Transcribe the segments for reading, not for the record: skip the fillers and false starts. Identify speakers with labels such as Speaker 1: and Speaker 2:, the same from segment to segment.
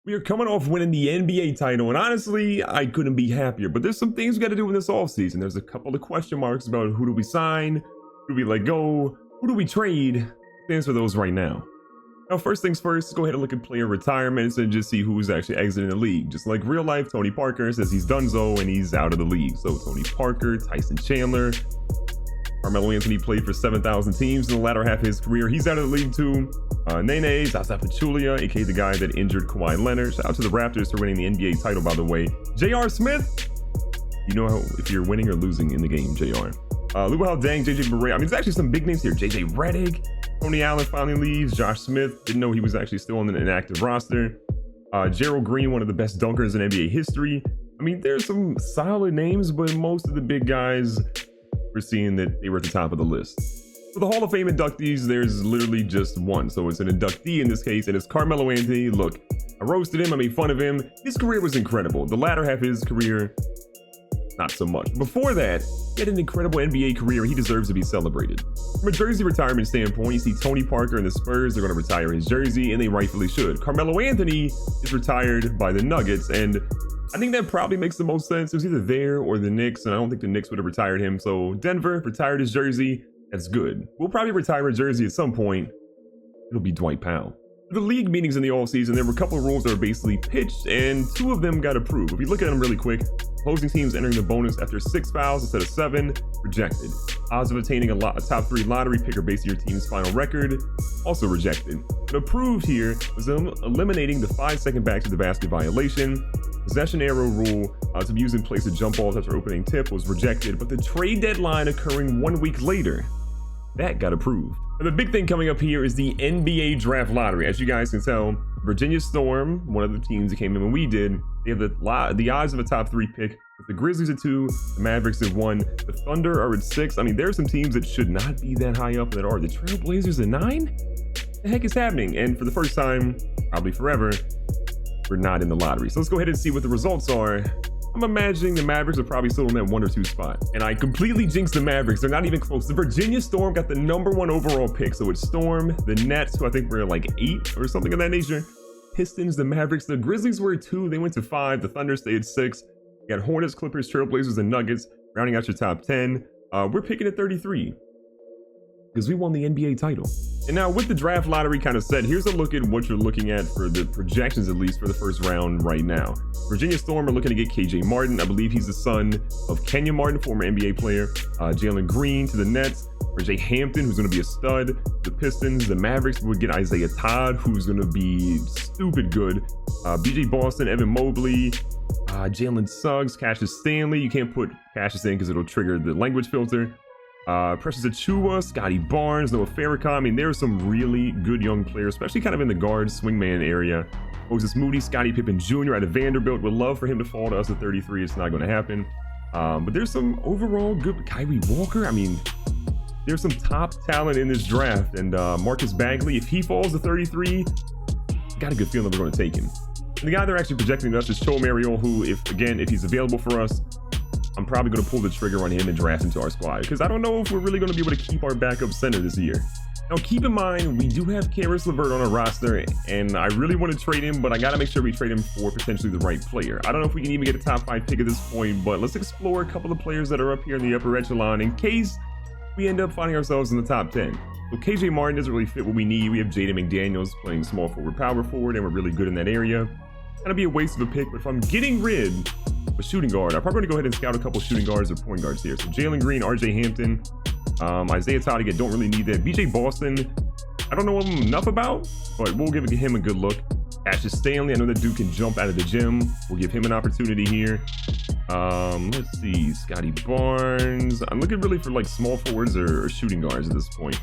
Speaker 1: We are coming off winning the NBA title, and honestly, I couldn't be happier. But there's some things we got to do in this offseason. There's a couple of question marks about who do we sign, who do we let go, who do we trade. Let's answer those right now. Now, first things first, let's go ahead and look at player retirements and just see who's actually exiting the league. Just like real life, Tony Parker says he's done so and he's out of the league. So Tony Parker, Tyson Chandler, Carmelo Anthony played for 7,000 teams in the latter half of his career. He's out of the league too. Nene, Zaza Pachulia, aka the guy that injured Kawhi Leonard. Shout out to the Raptors for winning the NBA title, by the way. J.R. Smith, you know how if you're winning or losing in the game, J.R. Luau Deng, J.J. Barea. I mean, there's actually some big names here. J.J. Redick, Tony Allen finally leaves. Josh Smith, didn't know he was actually still on an inactive roster. Gerald Green, one of the best dunkers in NBA history. I mean, there's some solid names, but most of the big guys, we're seeing that they were at the top of the list. For the Hall of Fame inductees, there's literally just one. So it's an inductee in this case, and it's Carmelo Anthony. Look, I roasted him, I made fun of him. His career was incredible. The latter half of his career, not so much. Before that, he had an incredible NBA career. He deserves to be celebrated. From a jersey retirement standpoint, you see Tony Parker and the Spurs, they're going to retire his jersey, and they rightfully should. Carmelo Anthony is retired by the Nuggets, and I think that probably makes the most sense. It was either there or the Knicks, and I don't think the Knicks would have retired him. So Denver retired his jersey. That's good. We'll probably retire a jersey at some point. It'll be Dwight Powell. For the league meetings in the offseason, there were a couple of rules that were basically pitched, and 2 of them got approved. If you look at them really quick, opposing teams entering the bonus after 6 fouls instead of 7, rejected. Odds of attaining a top 3 lottery pick are based on your team's final record, also rejected. But approved here was eliminating the 5-second back to the basket violation. Possession arrow rule to be used in place of jump balls after opening tip was rejected, but the trade deadline occurring 1 week later, that got approved. Now, the big thing coming up here is the NBA draft lottery. As you guys can tell, Virginia Storm, one of the teams that came in when we did, they have the odds of a top 3 pick. With the Grizzlies at 2, the Mavericks at 1, the Thunder are at 6. I mean, there are some teams that should not be that high up that are. The Trailblazers at 9? The heck is happening? And for the first time, probably forever, we're not in the lottery. So let's go ahead and see what the results are. I'm imagining the Mavericks are probably still in that 1 or 2 spot. And I completely jinxed the Mavericks. They're not even close. The Virginia Storm got the #1 overall pick. So it's Storm, the Nets, who I think were like 8 or something of that nature. Pistons, the Mavericks, the Grizzlies were at 2. They went to 5. The Thunder stayed at 6. You got Hornets, Clippers, Trailblazers, and Nuggets rounding out your top 10. We're picking at 33 because we won the NBA title. And now with the draft lottery kind of set, here's a look at what you're looking at for the projections, at least for the first round right now. Virginia Storm are looking to get KJ Martin. I believe he's the son of Kenyon Martin, former NBA player. Jalen Green to the Nets. RJ Hampton, who's going to be a stud. The Pistons, the Mavericks would get Isaiah Todd, who's going to be stupid good. BJ Boston, Evan Mobley, Jalen Suggs, Cassius Stanley. You can't put Cassius in because it'll trigger the language filter. Precious Achiuwa, Scotty Barnes, Noah Farrakhan. I mean, there are some really good young players, especially kind of in the guard swingman area. Moses Moody, Scottie Pippen Jr. out of Vanderbilt. Would love for him to fall to us at 33. It's not going to happen. But there's some overall good. Kyrie Walker. I mean, there's some top talent in this draft. And Marcus Bagley, if he falls to 33, got a good feeling that we're going to take him. And the guy they're actually projecting us is Cho Mariol, who, if he's available for us, I'm probably going to pull the trigger on him and draft into our squad, because I don't know if we're really going to be able to keep our backup center this year. Now, keep in mind, we do have Karis LeVert on our roster, and I really want to trade him, but I got to make sure we trade him for potentially the right player. I don't know if we can even get a top 5 pick at this point, but let's explore a couple of players that are up here in the upper echelon in case we end up finding ourselves in the top 10. So KJ Martin doesn't really fit what we need. We have Jaden McDaniels playing small forward, power forward, and we're really good in that area. Gonna be a waste of a pick, but if I'm getting rid of a shooting guard, I'm probably gonna go ahead and scout a couple shooting guards or point guards here. So Jalen Green, RJ Hampton, Isaiah Todd, again, don't really need that. BJ Boston, I don't know him enough about, but we'll give him a good look. Cassius Stanley, I know that dude can jump out of the gym. We'll give him an opportunity here. Let's see, Scotty Barnes. I'm looking really for like small forwards or shooting guards at this point.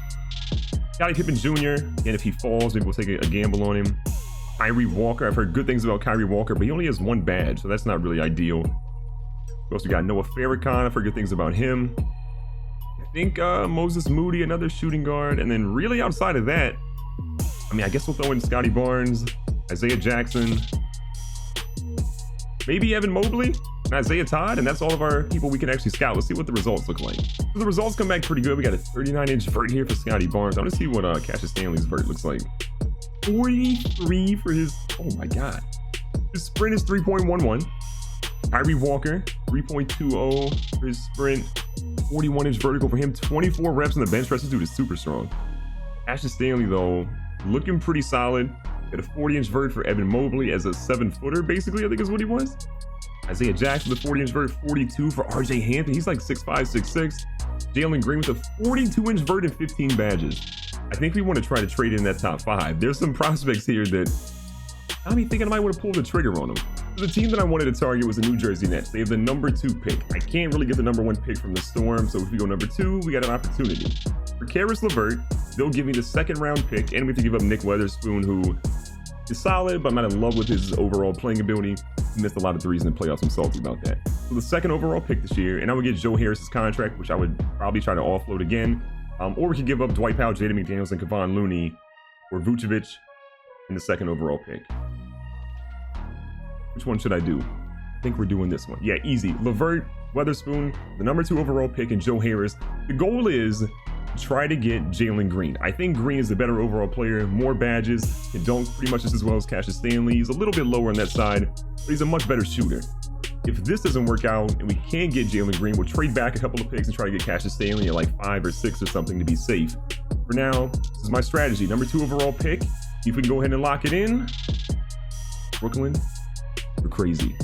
Speaker 1: Scottie Pippen Jr., again, if he falls, maybe we'll take a gamble on him. Kyrie Walker, I've heard good things about Kyrie Walker, but he only has 1 badge, so that's not really ideal. We also got Noah Farrakhan, I've heard good things about him. I think Moses Moody, another shooting guard, and then really outside of that, I mean, I guess we'll throw in Scotty Barnes, Isaiah Jackson, maybe Evan Mobley, and Isaiah Todd, and that's all of our people we can actually scout. Let's see what the results look like. So the results come back pretty good. We got a 39-inch vert here for Scotty Barnes. I want to see what Cassius Stanley's vert looks like. 43 for his, oh my god, His sprint is 3.11. Kyrie Walker, 3.20 for his sprint. 41-inch vertical for him. 24 reps on the bench press. This dude is super strong. Cassius Stanley, though, looking pretty solid. Got a 40-inch vert for Evan Mobley as a 7-footer, basically, I think is what he was. Isaiah Jackson, the 40-inch vert, 42 for RJ Hampton. He's like 6'5", 6'6". Jalen Green with a 42-inch vert and 15 badges. I think we want to try to trade in that top 5. There's some prospects here that I'm thinking I might want to pull the trigger on them. The team that I wanted to target was the New Jersey Nets. They have the number 2 pick. I can't really get the number 1 pick from the Storm, so if we go number 2, we got an opportunity. For Karis LeVert, they'll give me the 2nd round pick, and we have to give up Nick Weatherspoon, who is solid, but I'm not in love with his overall playing ability. He missed a lot of threes in the playoffs. I'm salty about that. So the 2nd overall pick this year, and I would get Joe Harris's contract, which I would probably try to offload again. Or we could give up Dwight Powell, Jaden McDaniels, and Kevon Looney, or Vucevic in the 2nd overall pick. Which one should I do? I think we're doing this one. Yeah, easy. LeVert, Weatherspoon, the number 2 overall pick, and Joe Harris. The goal is try to get Jalen Green. I think Green is the better overall player, more badges, can dunk pretty much just as well as Cassius Stanley. He's a little bit lower on that side, but he's a much better shooter. If this doesn't work out and we can't get Jalen Green, we'll trade back a couple of picks and try to get Cassius Stanley at like 5 or 6 or something to be safe. For now, this is my strategy. Number 2 overall pick. See if we can go ahead and lock it in. Brooklyn, we're crazy.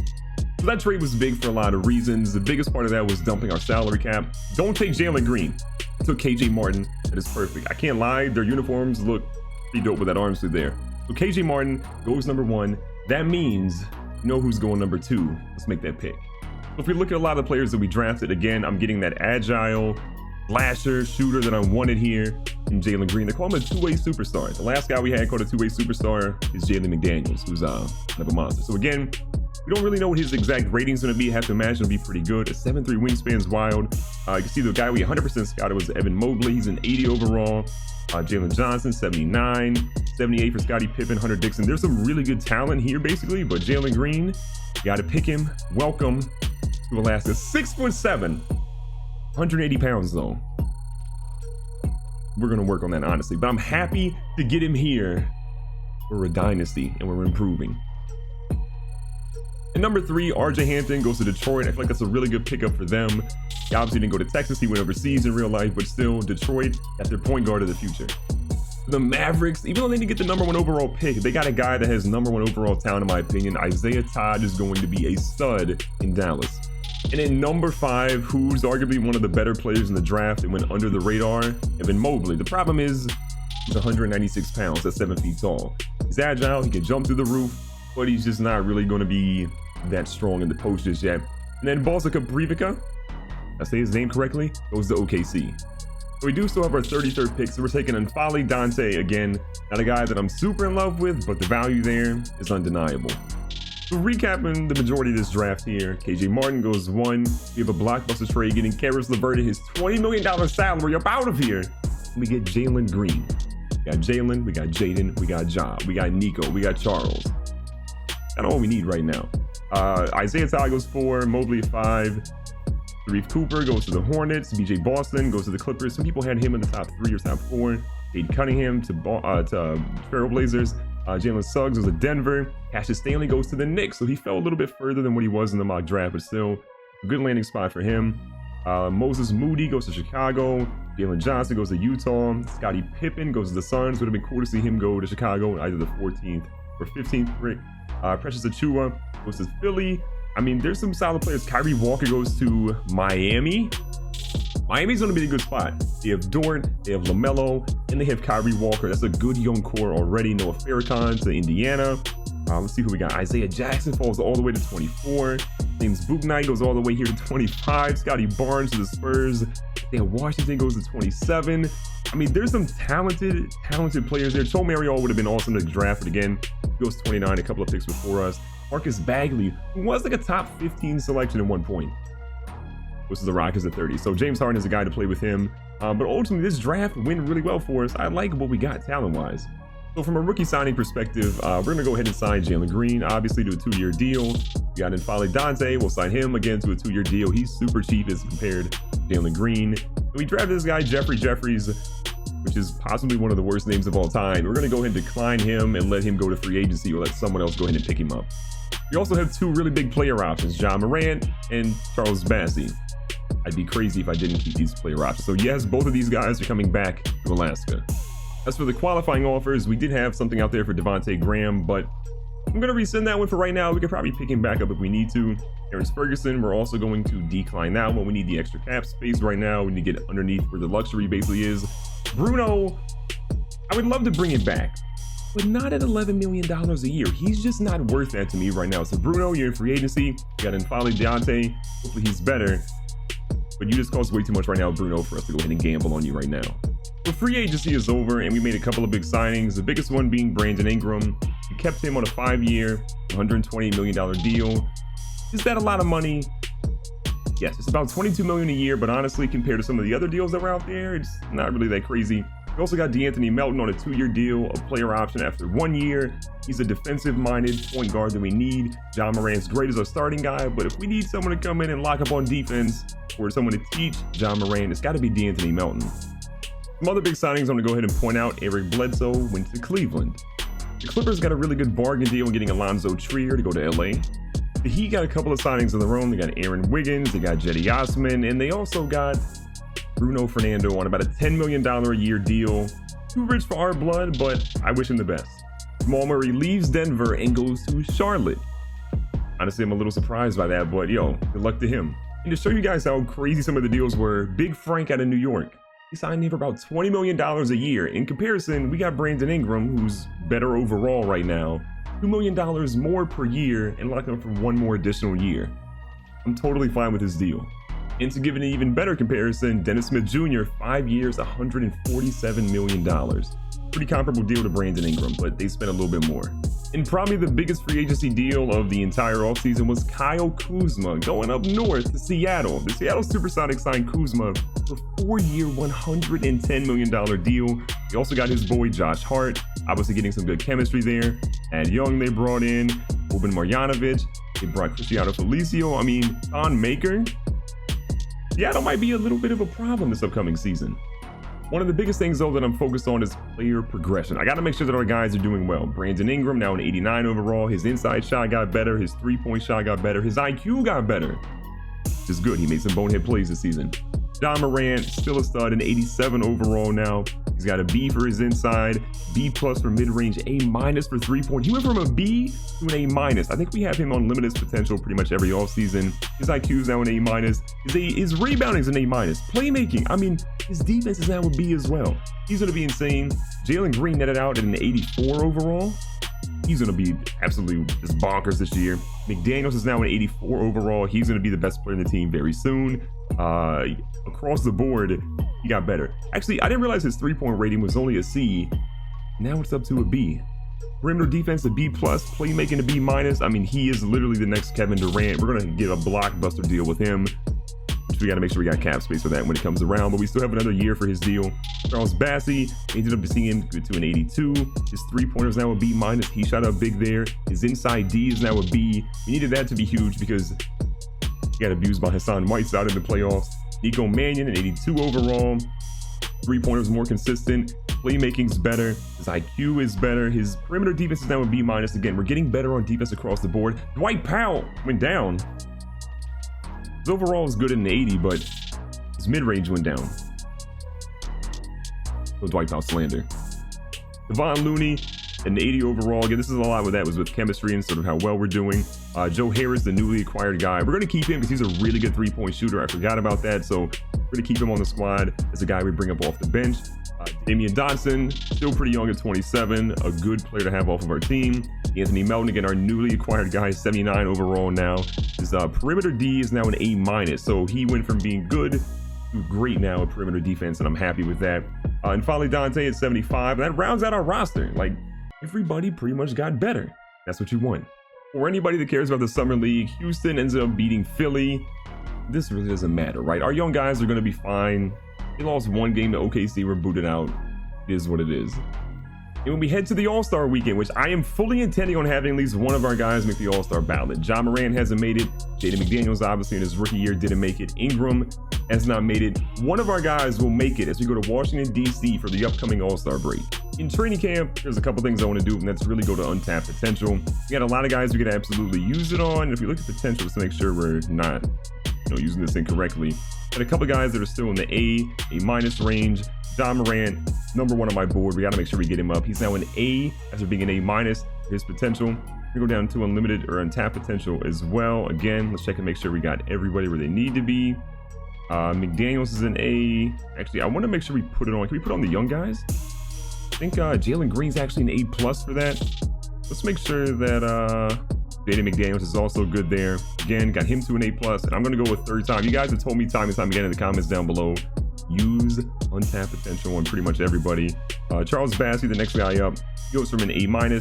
Speaker 1: So that trade was big for a lot of reasons. The biggest part of that was dumping our salary cap. Don't take Jalen Green. I took KJ Martin. That is perfect. I can't lie. Their uniforms look pretty dope with that arm sleeve there. So KJ Martin goes number 1. That means you know who's going number 2. Let's make that pick. So if we look at a lot of the players that we drafted, again, I'm getting that agile slasher shooter that I wanted here in Jalen Green. They call him a 2-way superstar. The last guy we had called a 2-way superstar is Jaden McDaniels, who's kind of a monster. So again, we don't really know what his exact rating's going to be. I have to imagine it'll be pretty good. A 7'3" wingspan's wild. You can see the guy we 100% scouted was Evan Mobley. He's an 80 overall. Jalen Johnson, 79. 78 for Scottie Pippen, Hunter Dixon. There's some really good talent here, basically. But Jalen Green, got to pick him. Welcome to Alaska. 6'7", 180 pounds, though. We're going to work on that, honestly. But I'm happy to get him here. We're a dynasty, and we're improving. And number 3, RJ Hampton goes to Detroit. I feel like that's a really good pickup for them. He obviously didn't go to Texas. He went overseas in real life, but still, Detroit got their point guard of the future. The Mavericks, even though they didn't get the number 1 overall pick, they got a guy that has number 1 overall talent, in my opinion. Isaiah Todd is going to be a stud in Dallas. And in number 5, who's arguably one of the better players in the draft that went under the radar, Evan Mobley. The problem is he's 196 pounds. That's 7 feet tall. He's agile. He can jump through the roof, but he's just not really going to be that strong in the post just yet. And then Balsika Brivica, I say his name correctly, goes to OKC. So we do still have our 33rd pick, so we're taking N'Faly Dante again. Not a guy that I'm super in love with, but the value there is undeniable. So recapping the majority of this draft here, KJ Martin goes 1. We have a blockbuster trade getting Karis LeVert his $20 million salary up out of here. And we get Jalen Green. We got Jalen, we got Jaden, we got Ja, we got Nico, we got Charles. That's all we need right now. Isaiah Todd goes 4, Mobley 5. Sharif Cooper goes to the Hornets. BJ Boston goes to the Clippers. Some people had him in the top 3 or top 4. Cade Cunningham to Trailblazers. Jalen Suggs goes to Denver. Cassius Stanley goes to the Knicks. So he fell a little bit further than what he was in the mock draft, but still a good landing spot for him. Moses Moody goes to Chicago. Jalen Johnson goes to Utah. Scottie Pippen goes to the Suns. Would have been cool to see him go to Chicago, either the 14th or 15th pick. Precious Achiuwa goes to Philly. I mean, there's some solid players. Kyrie Walker goes to Miami. Miami's going to be a good spot. They have Dort, they have LaMelo, and they have Kyrie Walker. That's a good young core already. Noah Farrakhan to Indiana. Let's see who we got. Isaiah Jackson falls all the way to 24. James Bouknight goes all the way here to 25. Scotty Barnes to the Spurs. Dan Washington goes to 27. I mean, there's some talented players there. Joe Mariol would have been awesome to draft, but again, he goes 29, a couple of picks before us. Marcus Bagley, who was like a top 15 selection at one point, goes to the Rockets at 30. So James Harden is a guy to play with him. But ultimately, this draft went really well for us. I like what we got talent-wise. So from a rookie signing perspective, we're going to go ahead and sign Jalen Green, obviously, to a 2-year deal. We got N'Faly Dante. We'll sign him again to a 2-year deal. He's super cheap as compared to Jalen Green. And we drafted this guy, Jeffrey Jeffries, which is possibly one of the worst names of all time. We're going to go ahead and decline him and let him go to free agency, or let someone else go ahead and pick him up. We also have two really big player options, Ja Morant and Charles Bassey. I'd be crazy if I didn't keep these player options. So yes, both of these guys are coming back to Alaska. As for the qualifying offers, we did have something out there for Devontae Graham, but I'm going to rescind that one for right now. We could probably pick him back up if we need to. Terrence Ferguson, we're also going to decline that one. We need the extra cap space right now. We need to get underneath where the luxury basically is. Bruno, I would love to bring it back, but not at $11 million a year. He's just not worth that to me right now. So Bruno, you're in free agency. You got N'Faly Dante. Hopefully he's better, but you just cost way too much right now, Bruno, for us to go ahead and gamble on you right now. The free agency is over, and we made a couple of big signings. The biggest one being Brandon Ingram. We kept him on a 5-year, $128 million deal. Is that a lot of money? Yes, it's about $22 million a year, but honestly, compared to some of the other deals that were out there, it's not really that crazy. We also got DeAnthony Melton on a 2-year deal, a player option after 1 year. He's a defensive-minded point guard that we need. Ja Morant's great as our starting guy, but if we need someone to come in and lock up on defense or someone to teach Ja Morant, it's got to be DeAnthony Melton. Some other big signings I'm going to go ahead and point out. Eric Bledsoe went to Cleveland. The Clippers got a really good bargain deal in getting Alonzo Trier to go to LA. The Heat got a couple of signings on their own. They got Aaron Wiggins, they got Jetty Osman, and they also got Bruno Fernando on about a $10 million a year deal. Too rich for our blood, but I wish him the best. Jamal Murray leaves Denver and goes to Charlotte. Honestly, I'm a little surprised by that, but yo, good luck to him. And to show you guys how crazy some of the deals were, Big Frank out of New York. He signed him for about $20 million a year. In comparison, we got Brandon Ingram, who's better overall right now, $2 million more per year and locked him for one more additional year. I'm totally fine with this deal. And to give it an even better comparison, Dennis Smith Jr., 5 years, $147 million. Pretty comparable deal to Brandon Ingram, but they spent a little bit more. And probably the biggest free agency deal of the entire offseason was Kyle Kuzma going up north to Seattle. The Seattle Supersonics signed Kuzma for a 4-year, $110 million deal. They also got his boy Josh Hart, obviously getting some good chemistry there. And Young they brought in, Boban Marjanovic. They brought Cristiano Felicio. I mean, Thon Maker. Seattle might be a little bit of a problem this upcoming season. One of the biggest things, though, that I'm focused on is player progression. I got to make sure that our guys are doing well. Brandon Ingram, now an 89 overall. His inside shot got better. His three-point shot got better. His IQ got better, which is good. He made some bonehead plays this season. Ja Morant, still a stud, an 87 overall now. He's got a B for his inside, B+ for mid-range, A- for three-point. He went from a B to an A-. I think we have him on limitless potential pretty much every offseason. His IQ is now an A-. His rebounding is an A-. Playmaking, I mean, his defense is now a B as well. He's going to be insane. Jalen Green netted out at an 84 overall. He's going to be absolutely just bonkers this year. McDaniels is now an 84 overall. He's going to be the best player in the team very soon. Across the board, he got better. Actually, I didn't realize his three-point rating was only a C. Now it's up to a B. Perimeter defense, a B+, playmaking, a B-. I mean, he is literally the next Kevin Durant. We're going to get a blockbuster deal with him. We got to make sure we got cap space for that when it comes around, but we still have another year for his deal. Charles Bassey ended up seeing him to an 82. His three-pointers now a B-. He shot up big there. His inside D is now a B. We needed that to be huge because he got abused by Hassan Whiteside in the playoffs. Nico Mannion, an 82 overall. Three-pointers more consistent. Playmaking's better. His IQ is better. His perimeter defense is now a B-. Again, we're getting better on defense across the board. Dwight Powell went down. His overall is good in the 80, but his mid-range went down. So Dwight Powell slander. Devon Looney, an 80 overall. Again, this is a lot with that was with chemistry and sort of how well we're doing. Joe Harris, the newly acquired guy. We're going to keep him because he's a really good three-point shooter. I forgot about that, so we're going to keep him on the squad as a guy we bring up off the bench. Damian Dotson, still pretty young at 27, a good player to have off of our team. Anthony Melton, again, our newly acquired guy, 79 overall now. His perimeter D is now an A-, so he went from being good to great now at perimeter defense, and I'm happy with that. And finally, Dante at 75, and that rounds out our roster. Like, everybody pretty much got better. That's what you want. For anybody that cares about the Summer League, Houston ends up beating Philly. This really doesn't matter, right? Our young guys are going to be fine. They lost one game to OKC, were booted out. It is what it is. And when we head to the All-Star weekend, which I am fully intending on having at least one of our guys make the All-Star ballot. Ja Morant hasn't made it. Jaden McDaniels, obviously, in his rookie year didn't make it. Ingram has not made it. One of our guys will make it as we go to Washington, D.C. for the upcoming All-Star break. In training camp, there's a couple things I want to do, and that's really go to untapped potential. We got a lot of guys we could absolutely use it on. If we look at potential, just to make sure we're not, using this incorrectly. Got a couple guys that are still in the A- range. Ja Morant, number 1 on my board. We got to make sure we get him up. He's now an A after being an A-. His potential. We go down to unlimited or untapped potential as well. Again, let's check and make sure we got everybody where they need to be. McDaniels is an A. Actually, I want to make sure we put it on. Can we put on the young guys? I think Jalen Green's actually an A+ for that. Let's make sure that Jaden McDaniels is also good there. Again, got him to an A+, and I'm going to go with third time. You guys have told me time and time again in the comments down below, use untapped potential on pretty much everybody. Charles Bassey, the next guy up, goes from an A-,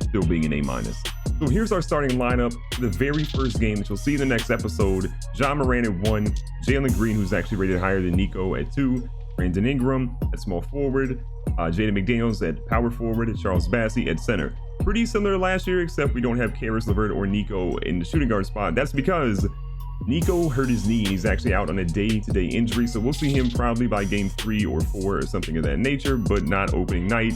Speaker 1: still being an A-. So here's our starting lineup for the very first game that you'll see in the next episode. Ja Morant at 1, Jalen Green, who's actually rated higher than Nico, at 2, Brandon Ingram at small forward, Jaden McDaniels at power forward, and Charles Bassey at center. Pretty similar to last year, except we don't have Karis LeVert or Nico in the shooting guard spot. That's because Nico hurt his knee. He's actually out on a day-to-day injury, so we'll see him probably by game 3 or 4 or something of that nature, but not opening night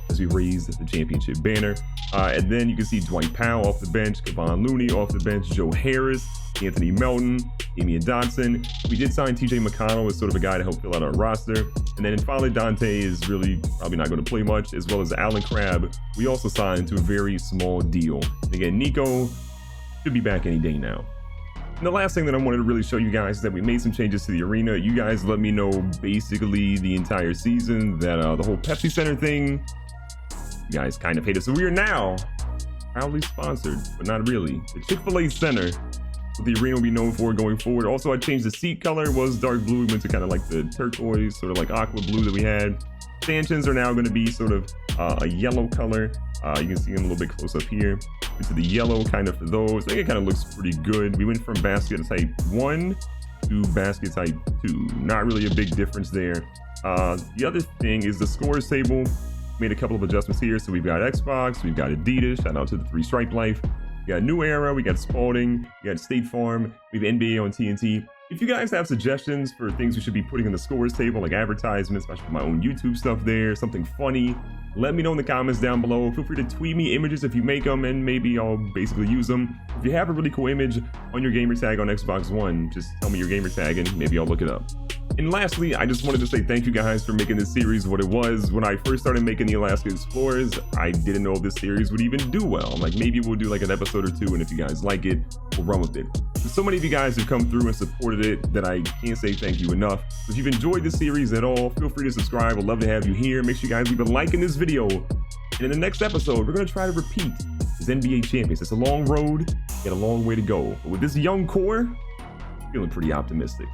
Speaker 1: as we raise the championship banner. And then you can see Dwight Powell off the bench, Kevon Looney off the bench, Joe Harris, Anthony Melton, Damian Dotson. We did sign TJ McConnell as sort of a guy to help fill out our roster. And then finally, Dante is really probably not going to play much, as well as Alan Crabb. We also signed to a very small deal. And again, Nico should be back any day now. And the last thing that I wanted to really show you guys is that we made some changes to the arena. You guys let me know basically the entire season that the whole Pepsi Center thing, you guys kind of hate it. So we are now proudly sponsored, but not really, the Chick-fil-A Center. What the arena will be known for going forward. Also, I changed the seat color. It was dark blue. We went to kind of like the turquoise, sort of like aqua blue that we had. Stanchions are now going to be sort of a yellow color. You can see them a little bit close up here. Into the yellow kind of for those. I think it kind of looks pretty good. We went from basket type 1 to basket type 2. Not really a big difference there. The other thing is the scores table. Made a couple of adjustments here. So we've got Xbox, we've got Adidas. Shout out to the 3 Stripe Life. We got New Era, we got Spalding, we got State Farm, we have NBA on TNT. If you guys have suggestions for things we should be putting in the scores table, like advertisements, I should put my own YouTube stuff there, something funny, let me know in the comments down below. Feel free to tweet me images if you make them, and maybe I'll basically use them. If you have a really cool image on your gamer tag on Xbox One, just tell me your gamer tag and maybe I'll look it up. And lastly, I just wanted to say thank you guys for making this series what it was. When I first started making the Alaska Explorers, I didn't know if this series would even do well. I'm like, maybe we'll do like an episode or 2, and if you guys like it, we'll run with it. There's so many of you guys who've come through and supported it that I can't say thank you enough. So if you've enjoyed this series at all, feel free to subscribe. I'd love to have you here. Make sure you guys leave a like in this video. And in the next episode, we're going to try to repeat as NBA champions. It's a long road, got a long way to go. But with this young core, feeling pretty optimistic.